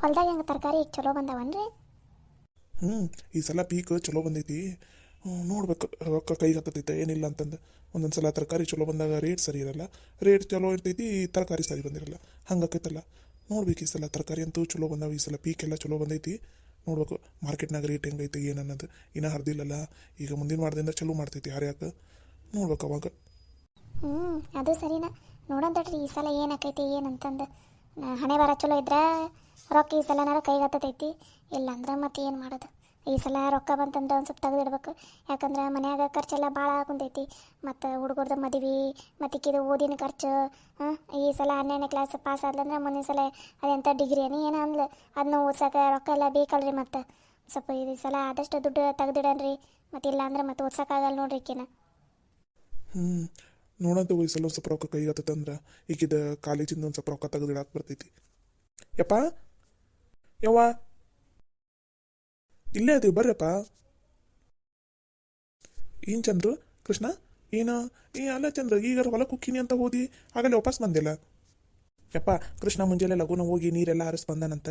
ಹೊಲ್ದಾಗ ಹೆಂಗೆ ತರಕಾರಿ ಚಲೋ ಬಂದಾವನ್ರಿ? ಹ್ಞೂ ಈ ಸಲ ಪೀಕ್ ಚಲೋ ಬಂದೈತಿ. ನೋಡ್ಬೇಕು ರೊಕ್ಕ ಕೈಗೆ ಹತ್ತತೈತೆ ಏನಿಲ್ಲ ಅಂತಂದು. ಒಂದೊಂದು ಸಲ ತರಕಾರಿ ಚಲೋ ಬಂದಾಗ ರೇಟ್ ಸರಿ ಇರಲ್ಲ, ರೇಟ್ ಚಲೋ ಇರ್ತೈತಿ ತರಕಾರಿ ಸರಿ ಬಂದಿರಲ್ಲ, ಹಂಗಾಕೈತಲ್ಲ. ನೋಡ್ಬೇಕು ಈ ಸಲ ತರಕಾರಿ ಅಂತೂ ಚಲೋ ಬಂದಾವ, ಈ ಸಲ ಪೀಕ್ ಎಲ್ಲ ಚಲೋ ಬಂದೈತಿ. ನೋಡ್ಬೇಕು ಮಾರ್ಕೆಟ್ನಾಗ ರೇಟ್ ಹೆಂಗೈತೆ ಏನು ಅನ್ನೋದು ಇನ್ನೂ ಹರಿದಿಲ್ಲಲ್ಲ. ಈಗ ಮುಂದಿನ ವಾರದಿಂದ ಚಲೋ ಮಾಡ್ತೈತಿ ಹರ್ಯಾಕೆ, ನೋಡ್ಬೇಕು ಅವಾಗ. ಹ್ಞೂ ಅದು ಸರಿನಾ. ನೋಡೋಣ ತಡ್ರಿ ಈ ಸಲ ಏನಾಕೈತಿ ಏನಂತಂದು. ಹಣೆ ಬರ ಚಲೋ ಇದ್ರೆ ರೊಕ್ಕ ಈ ಸಲನಾರ ಕೈಗೆ ಹತ್ತತೈತಿ, ಇಲ್ಲಾಂದ್ರೆ ಮತ್ತೆ ಏನು ಮಾಡೋದು. ಈ ಸಲ ರೊಕ್ಕ ಬಂತಂದ್ರೆ ಒಂದು ಸ್ವಲ್ಪ ತೆಗೆದಿಡ್ಬೇಕು. ಯಾಕಂದ್ರೆ ಮನ್ಯಾಗ ಖರ್ಚೆಲ್ಲ ಭಾಳ ಕುಂತೈತಿ. ಮತ್ತು ಹುಡುಗರ್ದು ಮದುವೆ ಮತ್ತು ಇಕ್ಕಿದು ಓದಿನ ಖರ್ಚು. ಈ ಸಲ 12ನೇ ಕ್ಲಾಸ್ ಪಾಸ್ ಆದ್ಲಂದ್ರೆ ಮುಂದಿನ ಸಲ ಅದೆಂಥ ಡಿಗ್ರಿ ಏನೋ ಅಂದ್ಲು, ಅದನ್ನ ಓದ್ಸೋಕೆ ರೊಕ್ಕ ಎಲ್ಲ ಬೇಕಲ್ರಿ. ಮತ್ತು ಸ್ವಲ್ಪ ಈ ಸಲ ಆದಷ್ಟು ದುಡ್ಡು ತೆಗೆದಿಡನ್ರಿ, ಮತ್ತು ಇಲ್ಲ ಅಂದ್ರೆ ಮತ್ತೆ ಓದ್ಸೋಕ್ಕಾಗಲ್ಲ ನೋಡ್ರಿ ಈಕಿನ. ಹ್ಞೂ ನೋಡಂತ ಈ ಸಲ ಒಂದು ಸ್ವಲ್ಪ ರೊಕ್ಕ ಕೈಗೆ ಹತ್ತಂದ್ರೆ ಈಗಿದ ಕಾಲೇಜಿಂದ ಒಂದು ಸ್ವಲ್ಪ ರೊಕ್ಕ ತೆಗೆದಿಡಾಕೆ ಬರ್ತೈತಿ. ಯಪ್ಪ ಯವ್ವ ಇಲ್ಲೇ ಅದೀವಿ ಬರ್ರಪ್ಪ. ಏನು ಚಂದ್ರು ಕೃಷ್ಣ ಏನು ಅಲ್ಲ ಚಂದ್ರ, ಈಗ ಹೊಲಕ್ಕೆ ಹುಕ್ಕಿನಿ ಅಂತ ಹೋದಿ ಆಗಲೇ ವಾಪಸ್ ಬಂದಿಲ್ಲ. ಯಪ್ಪ ಕೃಷ್ಣ ಮುಂಜಾನೆ ಲಘುನ ಹೋಗಿ ನೀರೆಲ್ಲ ಹರಿಸ್ ಬಂದಾನಂತ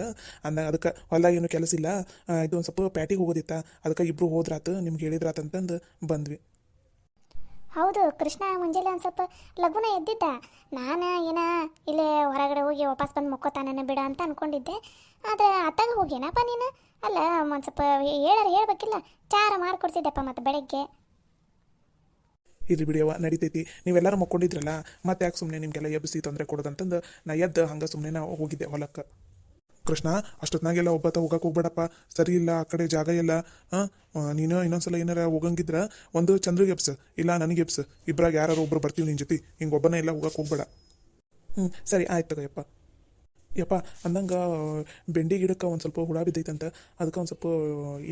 ಅಂದಾಗ ಅದಕ್ಕೆ ಹೊಲ್ದಾಗ ಏನು ಕೆಲಸ ಇಲ್ಲ, ಇದು ಒಂದು ಸ್ವಲ್ಪ ಪ್ಯಾಟಿಗೆ ಹೋಗೋದಿತ್ತ, ಅದಕ್ಕೆ ಇಬ್ಬರು ಹೋದ್ರಾತು ನಿಮ್ಗೆ ಹೇಳಿದ್ರಾತಂತಂದು ಬಂದ್ವಿ. ಹೌದು, ಕೃಷ್ಣ ಮುಂಜಾನೆ ಒಂದು ಸ್ವಲ್ಪ ಲಘುನ ಎದ್ದಿದ್ದ. ನಾನು ಏನ ಇಲ್ಲೇ ಹೊರಗಡೆ ಹೋಗಿ ವಾಪಸ್ ಬಂದು ಮೊಕ್ಕೋತಾನ ಬಿಡ ಅಂತ ಅಂದ್ಕೊಂಡಿದ್ದೆ. ಆದರೆ ಅತ್ತಾಗ ಹೋಗ್ಯೇನಪ್ಪ ನೀನು? ಅಲ್ಲ ಒಂದು ಸ್ವಲ್ಪ ಹೇಳ್ಬೇಕಿಲ್ಲ, ಚಾರ ಮಾಡಿಕೊಡ್ತಿದ್ದೆಪ್ಪ ಮತ್ತು ಬೆಳಗ್ಗೆ. ಇರ್ಲಿ ಬಿಡಿಯವ ನಡಿತೈತಿ, ನೀವೆಲ್ಲರೂ ಮಕ್ಕೊಂಡಿದ್ರಲ್ಲ ಮತ್ತೆ ಯಾಕೆ ಸುಮ್ಮನೆ ನಿಮಗೆಲ್ಲ ಎಬ್ಬಿಸಿ ತೊಂದರೆ ಕೊಡೋದಂತಂದು ನಾ ಎದ್ದು ಹಂಗೆ ಸುಮ್ಮನೆ ನಾ ಹೋಗಿದ್ದೆ ಹೊಲಕ್ಕೆ. ಕೃಷ್ಣ ಅಷ್ಟೊತ್ನಾಗೆಲ್ಲ ಒಬ್ಬತ್ತ ಹೋಗಕ್ಕೆ ಹೋಗ್ಬೇಡಪ್ಪ, ಸರಿ ಇಲ್ಲ ಆ ಕಡೆ ಜಾಗ ಇಲ್ಲ. ನೀನು ಇನ್ನೊಂದ್ಸಲ ಏನಾರ ಹೋಗಂಗಿದ್ರ ಒಂದು ಚಂದ್ರಿಗೆ ಎಬ್ಸು, ಇಲ್ಲ ನನಗೆ ಎಬ್ಸು, ಇಬ್ಬರಾಗ ಯಾರು ಒಬ್ರು ಬರ್ತೀವಿ ನಿನ್ನ ಜೊತೆ, ಹಿಂಗೆ ಒಬ್ಬನೇ ಎಲ್ಲ ಹೋಗಕ್ಕೆ ಹೋಗ್ಬೇಡ. ಸರಿ ಆಯ್ತು ತಗೋ ಯಪ್ಪ. ಯಪ್ಪ ಅಂದಂಗೆ ಬೆಂಡಿ ಗಿಡಕ್ಕೆ ಒಂದು ಸ್ವಲ್ಪ ಹುಳ ಬಿದ್ದೈತಂತ, ಅದಕ್ಕೆ ಒಂದು ಸ್ವಲ್ಪ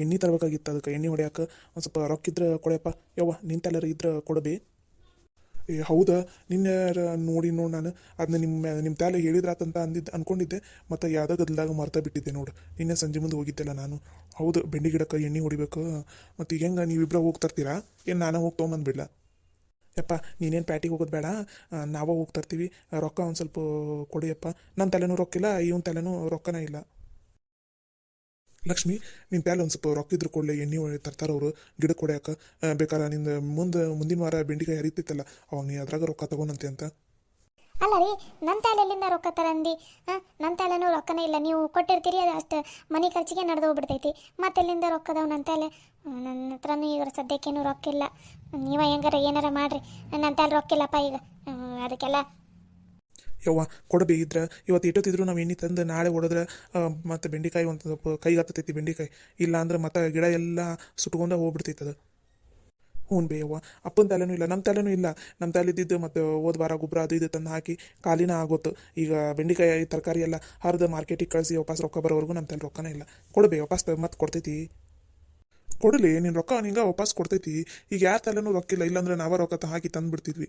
ಎಣ್ಣೆ ತರಬೇಕಾಗಿತ್ತು, ಅದಕ್ಕೆ ಎಣ್ಣೆ ಹೊಡ್ಯಾಕೆ ಒಂದು ಸ್ವಲ್ಪ ರೊಕ್ಕಿದ್ರೆ ಕೊಡಪ್ಪ. ಯವ್ವ ನಿಂತೆಲ್ಲರೂ ಇದ್ರೆ ಕೊಡಬಿ. ಏ ಹೌದಾ, ನಿನ್ನೆ ನೋಡಿ ನಾನು ಅದನ್ನ ನಿಮ್ಮ ತಾಲೆ ಹೇಳಿದ್ರಾತಂತ ಅಂದ್ಕೊಂಡಿದ್ದೆ, ಮತ್ತು ಯಾವುದೋ ಗದಲ್ದಾಗ ಮರ್ತಾ ಬಿಟ್ಟಿದ್ದೆ ನೋಡು. ನಿನ್ನೆ ಸಂಜೆ ಮುಂದೆ ಹೋಗಿದ್ದೆಲ್ಲ ನಾನು. ಹೌದು ಬೆಂಡಿ ಗಿಡಕ್ಕೆ ಎಣ್ಣೆ ಹೊಡಿಬೇಕು. ಮತ್ತು ಈಗ ಹೆಂಗೆ ನೀವಿಬ್ಬರು ಹೋಗ್ತರ್ತೀರಾ ಏನು ನಾನು ಹೋಗಿ ತೊಗೊಂಬಂದ್ಬಿಡ್ಲ? ಯಪ್ಪ ನೀನೇನು ಪ್ಯಾಟಿಗೆ ಹೋಗೋದು ಬೇಡ, ನಾವೇ ಹೋಗ್ತರ್ತೀವಿ. ರೊಕ್ಕ ಒಂದು ಸ್ವಲ್ಪ ಕೊಡಿಯಪ್ಪ. ನನ್ನ ತಲೆನೂ ರೊಕ್ಕಿಲ್ಲ, ಇವನ ತಲೆನೂ ರೊಕ್ಕನೇ ಇಲ್ಲ. ಲಕ್ಷ್ಮಿ ನಿನ್ನ ಪ್ಯಾಲೆ ಒಂದು ಸ್ವಲ್ಪ ರೊಕ್ಕ ಇದ್ರೆ ಕೊಡಲಿ, ಎಣ್ಣೆ ತರ್ತಾರವರು ಗಿಡಕ್ಕೆ ಕೊಡ್ಯಾಕ. ಬೇಕಾದ್ರೆ ನಿಂದು ಮುಂದಿನ ವಾರ ಬೆಂಡಿಕಾಯಿ ಹರಿತೈತಲ್ಲ ಅವಾಗ ನೀ ಅದ್ರಾಗ ರೊಕ್ಕ ತಗೋನಂತೆ ಅಂತ. ಅಲ್ಲ ರೀ, ನನ್ನ ತಾಲೆಲ್ಲಿಂದ ರೊಕ್ಕ ತರಂದು? ನನ್ನ ತಾಲೆನೂ ರೊಕ್ಕನೇ ಇಲ್ಲ, ನೀವು ಕೊಟ್ಟಿರ್ತೀರಿ, ಅದು ಅಷ್ಟು ಮನೆ ಖರ್ಚಿಗೆ ನಡೆದು ಹೋಗ್ಬಿಡ್ತೈತಿ. ಮತ್ತೆಲ್ಲಿಂದ ರೊಕ್ಕದವು ನನ್ನ ತಾಲೆ? ನನ್ನ ಹತ್ರನೂ ಈಗ ಸದ್ಯಕ್ಕೇನು ರೊಕ್ಕ ಇಲ್ಲ. ನೀವ ಹೆಂಗಾರ ಏನಾರ ಮಾಡಿರಿ, ನನ್ನ ತಾಲೆ ರೊಕ್ಕ ಇಲ್ಲಪ್ಪ ಈಗ ಅದಕ್ಕೆಲ್ಲ. ಯವ್ವ ಕೊಡಬೇ ಇದ್ರೆ ಇವತ್ತು ಇಟ್ಟೋತಿದ್ರು ನಾವು ಎಣ್ಣೆ ತಂದು ನಾಳೆ ಹೊಡೆದ್ರೆ ಮತ್ತು ಬೆಂಡಿಕಾಯಿ ಒಂದು ಸ್ವಲ್ಪ ಕೈಗೆ ಹತ್ತತೈತಿ ಬೆಂಡಿಕಾಯಿ. ಇಲ್ಲ ಅಂದ್ರೆ ಮತ್ತೆ ಗಿಡ ಎಲ್ಲ ಸುಟ್ಕೊಂಡ ಹೋಗ್ಬಿಡ್ತೈತೆ ಅದು. ಹ್ಞೂ ಬೇ ಯವ್ವ, ಅಪ್ಪನ ತಲೆನೂ ಇಲ್ಲ ನಮ್ಮ ತಲೆನೂ ಇಲ್ಲ. ನಮ್ಮ ತಲೆ ಇದ್ದಿದ್ದು ಮತ್ತು ಹೋದ ವಾರ ಗೊಬ್ಬರ ಅದು ಇದು ತಂದು ಹಾಕಿ ಕಾಲಿನ ಆಗೋತ್ತು. ಈಗ ಬೆಂಡಿಕಾಯಿ ತರಕಾರಿ ಎಲ್ಲ ಹರಿದು ಮಾರ್ಕೆಟಿಗೆ ಕಳಿಸಿ ವಾಪಸ್ ರೊಕ್ಕ ಬರೋವರೆಗೂ ನಮ್ಮ ತಲೆ ರೊಕ್ಕನೇ ಇಲ್ಲ. ಕೊಡಬೇ ವಾಪಸ್ ಮತ್ತೆ ಕೊಡ್ತೈತಿ. ಕೊಡಲಿ ನೀನು ರೊಕ್ಕ ನಿಂಗೆ ವಾಪಸ್ ಕೊಡ್ತೈತಿ. ಈಗ ಯಾರ ತಲೆನೂ ರೊಕ್ಕಿಲ್ಲ, ಇಲ್ಲಾಂದ್ರೆ ನಾವೇ ರೊಕ್ಕ ಹಾಕಿ ತಂದು ಬಿಡ್ತಿದ್ವಿ.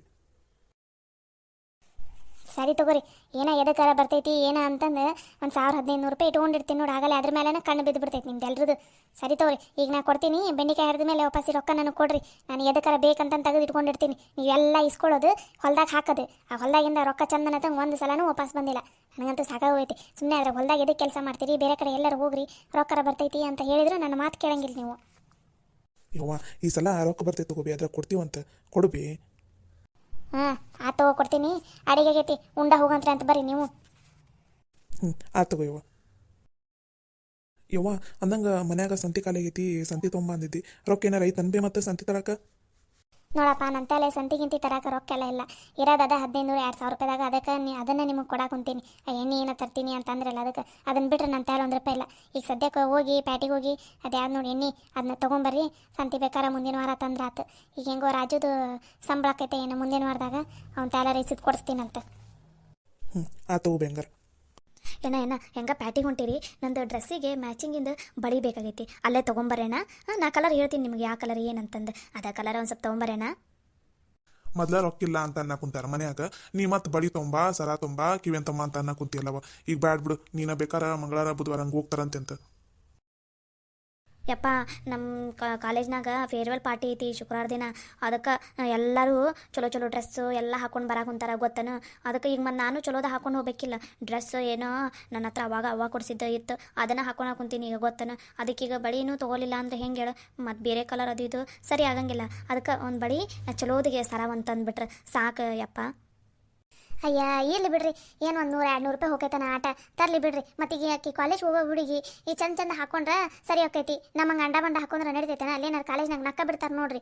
ಸರಿ ತಗೋರಿ, ಏನೋ ಎದಕ್ಕಾರ ಬರ್ತೈತಿ ಏನೋ ಅಂತಂದು ಒಂದು 1500 ರೂಪಾಯಿ ಇಟ್ಕೊಂಡಿರ್ತೀನಿ ನೋಡಿ, ಆಗಲೇ ಅದ್ರ ಮೇಲೆ ಕಣ್ಣು ಬಿದ್ದು ಬಿಡ್ತೈತಿ ನಿಮ್ದು ಎಲ್ರದ್ದು. ಸರಿ ತಗೋರಿ, ಈಗ ನಾ ಕೊಡ್ತೀನಿ, ಬೆಂಡಿಕಾಯಿ ಹರಿದ ಮೇಲೆ ವಾಪಸ್ ರೊಕ್ಕ ನನಗೆ ಕೊಡ್ರಿ. ನಾನು ಎದಕ್ಕಾರ ಬೇಕಂತ ತೆಗೆದು ಇಟ್ಕೊಂಡಿರ್ತೀನಿ. ನೀವೆಲ್ಲ ಇಸ್ಕೊಳ್ಳೋದು ಹೊಲ್ದಾಗ ಹಾಕೋದು, ಆ ಹೊಲ್ದಾಗಿಂದ ರೊಕ್ಕ ಚಂದನ ತಂಗೆ ಒಂದು ಸಲನೂ ವಾಪಸ್ ಬಂದಿಲ್ಲ. ನನಗಂತೂ ಸಾಕಾಗೋಯ್ತಿ. ಸುಮ್ಮನೆ ಅದ್ರ ಹೊಲ್ದಾಗ ಎದಕ್ಕೆ ಕೆಲಸ ಮಾಡ್ತೀರಿ, ಬೇರೆ ಕಡೆ ಎಲ್ಲರೂ ಹೋಗ್ರಿ, ರೊಕ್ಕರ ಬರ್ತೈತಿ ಅಂತ ಹೇಳಿದ್ರೆ ನನ್ನ ಮಾತು ಕೇಳಂಗಿಲ್ಲ ನೀವು. ಯವ್ವ ಈ ಸಲ ರೊಕ್ಕ ಬರ್ತೈತೆ ತಗೋಬಿ, ಅದ್ರಾಗ ಕೊಡ್ತೀವಂತ ಕೊಡಬಿ. ಆತು ಕೊಡ್ತೀನಿ. ಅಡಿಗೆ ಆಗೈತಿ, ಉಂಡ ಹೋಗಂತ್ರಿ ಅಂತ ಬರ್ರಿ ನೀವು. ಆತು ತಗೋ ಯವ್ವ. ಯವ್ವ ಅಂದಂಗೆ ಮನ್ಯಾಗ ಸಂತಿ ಕಾಲಾಗೈತಿ, ಸಂತಿ ತೊಗೊಂಬಂದಿದ್ದಿ, ರೊಕ್ಕ ಏನಾರ ಐತೆ ಅನ್ಬಿ ಮತ್ತೆ ಸಂತಿ ತರಕ? ನೋಡಪ್ಪ ನನ್ನ ತಲೆ ಸಂತಿಗಿಂತಿ ತರಕ ರೊಕ್ಕ ಎಲ್ಲ ಇಲ್ಲ, ಇರೋದದ 1500-2000 ರೂಪಾಯಿದಾಗ. ಅದಕ್ಕೆ ಅದನ್ನು ನಿಮಗೆ ಕೊಡಾಕೊಂತೀನಿ. ಎಣ್ಣೆ ಏನೋ ತರ್ತೀನಿ ಅಂತ ಅಂದ್ರಲ್ಲ, ಅದಕ್ಕೆ ಅದನ್ನು ಬಿಟ್ಟರೆ ನನ್ನ ತಲೆ 1 ರೂಪಾಯಿ ಇಲ್ಲ. ಈಗ ಸದ್ಯಕ್ಕೆ ಹೋಗಿ ಪ್ಯಾಟಿಗೆ ಹೋಗಿ ಅದು ಯಾವ್ದು ನೋಡಿ ಎಣ್ಣೆ ಅದನ್ನ ತೊಗೊಂಬರ್ರಿ. ಸಂತಿ ಬೇಕಾರೆ ಮುಂದಿನ ವಾರ ತಂದ್ರಾತು. ಈಗ ಹೆಂಗೋ ರಾಜುದು ಸಂಬಳಕ್ಕೈತೆ ಏನು ಮುಂದಿನ ವಾರದಾಗ ಅವ್ನ ತಲೆ ರೈಸಿದ್ ಕೊಡಿಸ್ತೀನಂತ. ಆ ತಗೋ ಬೆಂಗಾರ. ಹೆಂಗ ಪ್ಯಾಟಿಗೆ ಹೊಂಟಿರಿ, ನಂದು ಡ್ರೆಸ್ಸಿಗೆ ಮ್ಯಾಚಿಂಗಿಂದ ಬಳಿ ಬೇಕಾಗೈತಿ, ಅಲ್ಲೇ ತೊಗೊಂಬರೇನ? ನಾ ಕಲರ್ ಹೇಳ್ತೀನಿ ನಿಮ್ಗೆ ಯಾವ ಕಲರ್ ಏನಂತಂದು, ಅದೇ ಕಲರ್ ಒಂದು ಸ್ವಲ್ಪ ತೊಗೊಂಬರೇನ? ಮೊದ್ಲ ರೊಕ್ಕಿಲ್ಲ ಅಂತ ಅನ್ನ ಕುಂತಾರ ಮನ್ಯಾಗ, ನೀ ಮತ್ತೆ ಬಳಿ ತೊಂಬಾ ಸರ ತೊಂಬಾ ಕಿವಿ ತೊಂಬ ಅಂತ ಅನ್ನ ಕುಂತಿಯಲ್ಲವ. ಈಗ ಬ್ಯಾಡ್ ಬಿಡು, ನೀನ ಬೇಕಾರ ಮಂಗಳವಾರ ಬುಧವಾರ ಹಂಗೆ ಹೋಗ್ತಾರಂತೆ ಅಂತ. ಯಪ್ಪ ನಮ್ಮ ಕಾಲೇಜ್ನಾಗ ಫೇರ್ವೆಲ್ ಪಾರ್ಟಿ ಐತಿ ಶುಕ್ರವಾರ ದಿನ. ಅದಕ್ಕೆ ಎಲ್ಲರೂ ಚಲೋ ಚಲೋ ಡ್ರೆಸ್ಸು ಎಲ್ಲ ಹಾಕೊಂಡು ಬರಾಕ್ ಕುಂತಾರ ಗೊತ್ತನ. ಅದಕ್ಕೆ ಈಗ ಮತ್ತು ನಾನು ಚಲೋದ ಹಾಕೊಂಡು ಹೋಗ್ಬೇಕಿಲ್ಲ. ಡ್ರೆಸ್ ಏನೋ ನನ್ನ ಹತ್ರ ಅವಾಗ ಕೊಡಿಸಿದ್ದ ಇತ್ತು, ಅದನ್ನು ಹಾಕೊಂಡು ಕುಂತೀನಿ ಈಗ ಗೊತ್ತನ. ಅದಕ್ಕೆ ಈಗ ಬಳಿನೂ ತೊಗೊಲಿಲ್ಲ ಅಂದರೆ ಹೆಂಗೆ ಹೇಳು, ಮತ್ತು ಬೇರೆ ಕಲರ್ ಅದು ಇದು ಸರಿ ಆಗಂಗಿಲ್ಲ. ಅದಕ್ಕೆ ಒಂದು ಬಳಿ ಚಲೋದಿಗೆ ಸರ ಒಂದು ತಂದುಬಿಟ್ರೆ ಸಾಕು ಯಪ್ಪ. ಅಯ್ಯ ಇರ್ಲಿ ಬಿಡ್ರಿ, ಏನು ಒಂದು 100-200 ರೂಪಾಯಿ ಹೋಗೈತನ ಆಟ ತರಲಿ ಬಿಡ್ರಿ. ಮತ್ತೀಗ ಆಕಿ ಕಾಲೇಜ್ ಹೋಗೋ ಹುಡುಗಿ ಈ ಚಂದ ಹಾಕೊಂಡ್ರೆ ಸರಿ ಹೋಗೈತಿ. ನಮ್ಮಂಗೆ ಅಂಡ ಬಂಡ ಹಾಕೊಂಡ್ರೆ ನಡಿತೈತನ? ಅಲ್ಲೇನಾರು ಕಾಲೇಜ್ನಾಗ ನಕ್ಕ ಬಿಡ್ತಾರೆ ನೋಡ್ರಿ.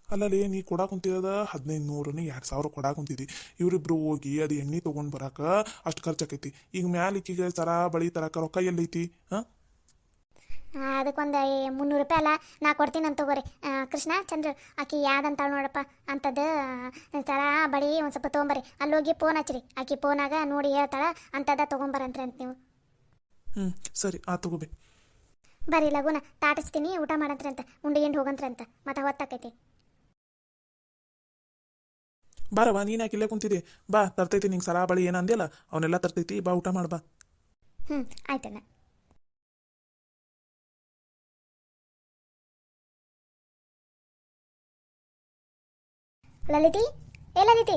ಅಲ್ಲಲ್ಲಿ ನೀ ಕೊಡಾ ಕುಂತಿದ 1500 2000 ಕೊಡಾ ಕುಂತಿದ್ದಿ. ಇವರಿಬ್ರು ಹೋಗಿ ಅದು ಎಣ್ಣೆ ತೊಗೊಂಡು ಬರಾಕ ಅಷ್ಟು ಖರ್ಚಾಕೈತಿ. ಈಗ ಮ್ಯಾಲಿಕ್ಕಿಗೆ ಸರ ಬಳಿ ತರಕ ರೊಕ್ಕ ಎಲ್ಲೈತಿ? ಹಾಂ, ಅದಕ್ಕೊಂದು 300 ರೂಪಾಯಿ ಅಲ್ಲ, ನಾ ಕೊಡ್ತೀನಿ ಅಂತ ತಗೋರಿ. ಕೃಷ್ಣ ಚಂದ್ರ ಆಕಿ ಯಾವ್ದಂತಾಳ ನೋಡಪ್ಪ ಅಂಥದ್ದು ಸರ ಬಳಿ ಒಂದು ಸ್ವಲ್ಪ ತೊಗೊಂಬರ್ರಿ. ಅಲ್ಲಿ ಹೋಗಿ ಫೋನ್ ಹಚ್ಚಿರಿ, ಆಕಿ ಫೋನಾಗ ನೋಡಿ ಹೇಳ್ತಾಳ ಅಂಥದ್ದು ತೊಗೊಂಬರಂತ್ರಿ ಅಂತ ನೀವು. ಸರಿ ಆ ತಗೋಬೇ. ಬರ್ರಿ ಲಗುನ ತಾಟಿಸ್ತೀನಿ, ಊಟ ಮಾಡಂತ್ರಿ ಅಂತ, ಉಂಡಿಗಿಂಡು ಹೋಗಂತ್ರಿ ಅಂತ, ಮತ್ತೆ ಹೊತ್ತಾಕೈತಿ. ಬಾರವಾ, ನೀನು ಯಾಕೆ ಇಲ್ಲೇ ಕುಂತಿದ್ದೆ? ಬಾ, ತರ್ತೈತಿ ನಿಂಗೆ ಸರ ಬಳಿ ಏನಂದಿಲ್ಲ ಅವನ್ನೆಲ್ಲ ತರ್ತೈತಿ. ಬಾ ಊಟ ಮಾಡ್ಬಾ. ಆಯ್ತಣ್ಣ. ಲಲಿತಿ, ಏ ಲಲಿತಿ,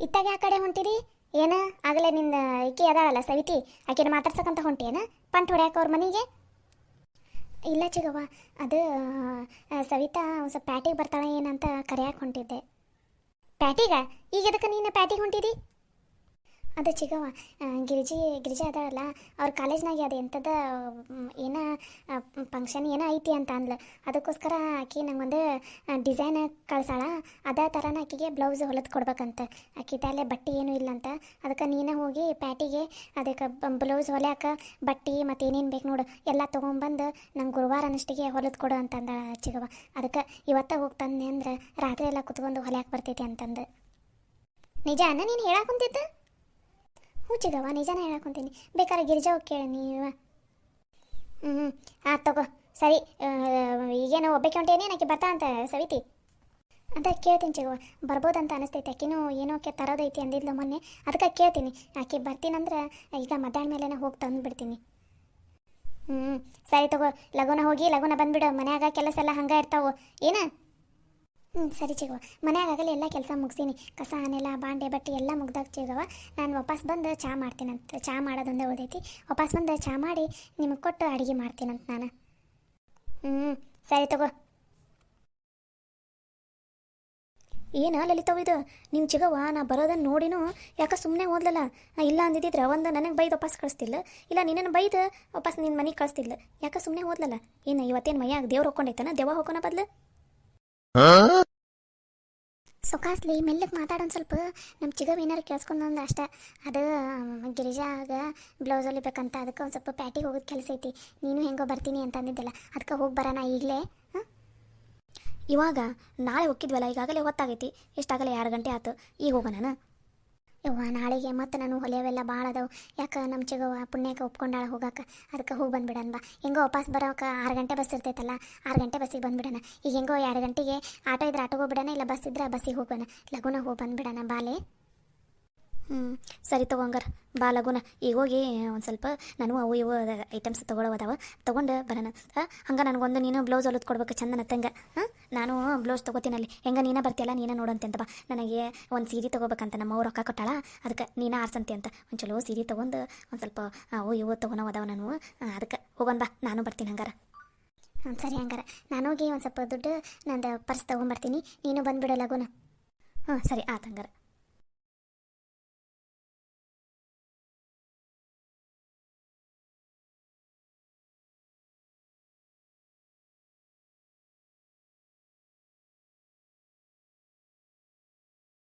ಇತ್ತಾಗ ಆ ಕಡೆ ಹೊಂಟಿರಿ ಏನ? ಆಗಲೇ ನಿಂದ ಈಕಿ ಅದಾಳಲ್ಲ ಸವಿತಿ, ಆಕೆನ ಮಾತಾಡ್ಸಕ್ಕಂತ ಹೊಂಟೇನ ಪಂಟ್ ಹೊಡ್ಯಾಕ ಅವ್ರ ಮನೆಗೆ? ಇಲ್ಲ ಚಿಗವ್ವ, ಅದು ಸವಿತಾ ಒಂದು ಸ್ವಲ್ಪ ಪ್ಯಾಟಿಗೆ ಬರ್ತಾಳೆ ಏನಂತ ಕರೆಯಾಕೆ ಹೊಂಟಿದ್ದೆ. ಪ್ಯಾಟಿಗ? ಈಗ ಅದಕ್ಕೆ ನೀನು ಪ್ಯಾಟಿಗೆ ಹೊಂಟಿದಿ? ಅದು ಚಿಗವ್ವ, ಗಿರಿಜಾ ಅದಾಳಲ್ಲ ಅವ್ರ ಕಾಲೇಜ್ನಾಗ ಅದು ಎಂಥದ ಏನ ಫಂಕ್ಷನ್ ಏನೋ ಐತಿ ಅಂತ ಅಂದ್ಲು. ಅದಕ್ಕೋಸ್ಕರ ಆಕಿ ನಂಗೊಂದು ಡಿಸೈನ್ ಕಳ್ಸಾಳ. ಅದೇ ಥರನ ಆಕಿಗೆ ಬ್ಲೌಸ್ ಹೊಲದು ಕೊಡ್ಬೇಕಂತ. ಆಕಿದಲ್ಲೇ ಬಟ್ಟೆ ಏನೂ ಇಲ್ಲಂತ. ಅದಕ್ಕೆ ನೀನೇ ಹೋಗಿ ಪ್ಯಾಟಿಗೆ ಅದಕ್ಕೆ ಬ್ಲೌಸ್ ಹೊಲ್ಯಾಕ ಬಟ್ಟೆ ಮತ್ತು ಏನೇನು ಬೇಕು ನೋಡು ಎಲ್ಲ ತೊಗೊಂಬಂದು ನಂಗೆ ಗುರುವಾರ ಅನ್ನಷ್ಟಿಗೆ ಹೊಲದು ಕೊಡು ಅಂತಂದ ಚಿಗವ್ವ. ಅದಕ್ಕೆ ಇವತ್ತ ಹೋಗಿ ತಂದೆ ಅಂದ್ರೆ ರಾತ್ರಿ ಎಲ್ಲ ಕುತ್ಕೊಂಡು ಹೊಲ್ಯಾಕೆ ಬರ್ತೈತಿ ಅಂತಂದು. ನಿಜಾನ ನೀನು ಹೇಳಕ್ಕೆ ಕುಂತಿದ್ದ? ಹ್ಞೂ ಚಿಗವ್ವ, ನಿಜಾನ ಹೇಳಕೊಂತೀನಿ. ಬೇಕಾದ್ರೆ ಗಿರಿಜಾ ಹೋಗಿ ಕೇಳಿ ನೀವು. ತಗೋ ಸರಿ. ಈಗೇನು ಒಬ್ಬಕ್ಕೆ ಹೊಂಟೇನಿ, ಆಕೆ ಬರ್ತಾ ಅಂತ ಸವಿತಿ? ಅಂತ ಕೇಳ್ತೀನಿ ಚಿಗವ್ವ, ಬರ್ಬೋದಂತ ಅನಿಸ್ತೈತೆ. ಆಕಿನೂ ಏನೋ ತರೋದೈತಿ ಅಂದಿದ್ಲು ಮೊನ್ನೆ, ಅದಕ್ಕೆ ಕೇಳ್ತೀನಿ. ಆಕೆ ಬರ್ತೀನಂದ್ರೆ ಈಗ ಮಧ್ಯಾಹ್ನ ಮೇಲೆನೇ ಹೋಗಿ ತಂದುಬಿಡ್ತೀನಿ. ಸರಿ ತಗೋ, ಲಗುನ ಹೋಗಿ ಲಗುನ ಬಂದುಬಿಡು. ಮನ್ಯಾಗ ಕೆಲಸ ಎಲ್ಲ ಹಂಗೆ ಇರ್ತಾವೆ ಏನ? ಸರಿ ಚಿಗವ್ವ, ಮನ್ಯಾಗಾಗಲಿ ಎಲ್ಲ ಕೆಲಸ ಮುಗಿಸೀನಿ. ಕಸ ಆನೆಲ್ಲ ಬಾಂಡೆ ಬಟ್ಟೆ ಎಲ್ಲ ಮುಗ್ದಾಗ ಚಿಗವ್ವ, ನಾನು ವಾಪಸ್ ಬಂದು ಚಹಾ ಮಾಡ್ತೀನಂತ. ಚಹಾ ಮಾಡೋದೊಂದೇ ಉಳಿದೈತಿ. ವಾಪಸ್ ಬಂದು ಚಹಾ ಮಾಡಿ ನಿಮಗೆ ಕೊಟ್ಟು ಅಡುಗೆ ಮಾಡ್ತೀನಂತ ನಾನು. ಸರಿ ತಗೋ. ಏನು ಲಲಿತವ ಇದು ನಿಮ್ಮ ಚಿಗವ್ವ? ನಾ ಬರೋದನ್ನು ನೋಡಿನೂ ಯಾಕೆ ಸುಮ್ಮನೆ ಓದ್ಲಲ್ಲ? ಇಲ್ಲ ಅಂದಿದ್ದಿದ್ರೆ ಒಂದು ನನಗೆ ಬೈದು ವಾಪಸ್ ಕಳಿಸ್ತಿಲ್ಲ, ಇಲ್ಲ ನಿನ್ನನ್ನು ಬೈದು ವಾಪಸ್ ನಿನ್ನ ಮನೆಗೆ ಕಳಿಸ್ತಿಲ್ಲ. ಯಾಕೆ ಸುಮ್ಮನೆ ಓದ್ಲಲ್ಲ? ಏನು ಇವತ್ತೇನು ಮೈಯಾಗ ದೇವ್ರು ಹೋಗ್ಕೊಂಡೈತನ? ದೆವ್ವ ಹೋಗೋಣ ಬದಲು ಸುಖಾಸ್ಲಿ ಮೆಲ್ಲಕ್ಕೆ ಮಾತಾಡೋದು. ಸ್ವಲ್ಪ ನಮ್ಮ ಚಿಗವ್ ಏನಾರು ಕೇಳಿಸ್ಕೊಂಡ್ ಅಷ್ಟೇ. ಅದು ಗಿರಿಜಾಗ ಬ್ಲೌಸ್ ಹೊಲಿಬೇಕಂತ, ಅದಕ್ಕೆ ಒಂದು ಸ್ವಲ್ಪ ಪ್ಯಾಟಿಗೆ ಹೋಗೋದು ಕೆಲಸ ಐತಿ. ನೀನು ಹೆಂಗೋ ಬರ್ತೀನಿ ಅಂತ ಅಂದಿದ್ದಲ್ಲ, ಅದಕ್ಕೆ ಹೋಗಿ ಬರೋಣ ಈಗಲೇ. ಇವಾಗ ನಾಳೆ ಹೋಗಿದ್ವಲ್ಲ, ಈಗಾಗಲೇ ಹೊತ್ತಾಗೈತಿ. ಎಷ್ಟಾಗಲೇ 2 ಗಂಟೆ ಆಯ್ತು. ಈಗ ಹೋಗೋಣ ಯವ್ವ. ನಾಳೆಗೆ ಮತ್ತೆ ನಾನು ಹೊಲಿಯವೆಲ್ಲ ಭಾಳ ಅದಾವು. ಯಾಕೆ ನಮ್ಮ ಚಿಗವ್ವ ಪುಣ್ಯಕ್ಕೆ ಒಪ್ಕೊಂಡಾಳ ಹೋಗಕ್ಕೆ. ಅದಕ್ಕೆ ಹೋಗಿ ಬಂದುಬಿಡೋಣ ಬಾ. ಹೆಂಗೋ ವಾಪಸ್ ಬರೋಕೆ 6 ಗಂಟೆ ಬಸ್ ಇರ್ತೈತಲ್ಲ, 6 ಗಂಟೆ ಬಸ್ಸಿಗೆ ಬಂದುಬಿಡೋಣ. ಈಗ ಹೆಂಗೋ 2 ಗಂಟೆಗೆ ಆಟೋ ಇದ್ರೆ ಆಟೋಗೆ ಹೋಗ್ಬಿಡೋಣ, ಇಲ್ಲ ಬಸ್ ಇದ್ರೆ ಬಸ್ಸಿಗೆ ಹೋಗೋಣ. ಲಗುನ ಹೋಗಿ ಬಂದುಬಿಡೋಣ ಬಾಲೆ. ಸರಿ ತಗೊಂಗಾರ ಬಾ ಲಗುನ. ಈಗ ಹೋಗಿ ಒಂದು ಸ್ವಲ್ಪ ನಾನು ಅವು ಇವು ಐಟಮ್ಸ್ ತೊಗೊಳೋದಾವ, ತೊಗೊಂಡು ಬರೋಣ. ಹಂಗೆ ನನಗೊಂದು ನೀನು ಬ್ಲೌಸ್ ಹೊಲಿದು ಕೊಡ್ಬೇಕು ಚಂದನ ತಂಗ. ನಾನು ಬ್ಲೌಸ್ ತೊಗೋತೀನಲ್ಲಿ, ಹೆಂಗೆ ನೀನೇ ಬರ್ತೀಯಲ್ಲ, ನೀನೇ ನೋಡಂತೆ ಅಂತ ಬಾ. ನನಗೆ ಒಂದು ಸೀರೆ ತೊಗೋಬೇಕಂತ ನಮ್ಮ ಅವ್ರು ರೊಕ್ಕ ಕೊಟ್ಟಾಳ. ಅದಕ್ಕೆ ನೀನು ಆರ್ಸಂತೆ ಅಂತ ಒಂದು ಚಲೋ ಸೀರೆ ತೊಗೊಂಡು ಒಂದು ಸ್ವಲ್ಪ ಅವು ಇವು ತೊಗೊಳೋದಾವ ನಾನು. ಅದಕ್ಕೆ ಹೋಗೋಣ ಬಾ, ನಾನು ಬರ್ತೀನಿ ಹಂಗಾರ. ಸರಿ ಹಂಗಾರ ನಾನು ಹೋಗಿ ಒಂದು ಸ್ವಲ್ಪ ದುಡ್ಡು ನಂದು ಪರ್ಸ್ ತೊಗೊಂಬರ್ತೀನಿ, ನೀನು ಬಂದುಬಿಡು ಲಗುನ. ಸರಿ ಆತು ಹಂಗಾರ.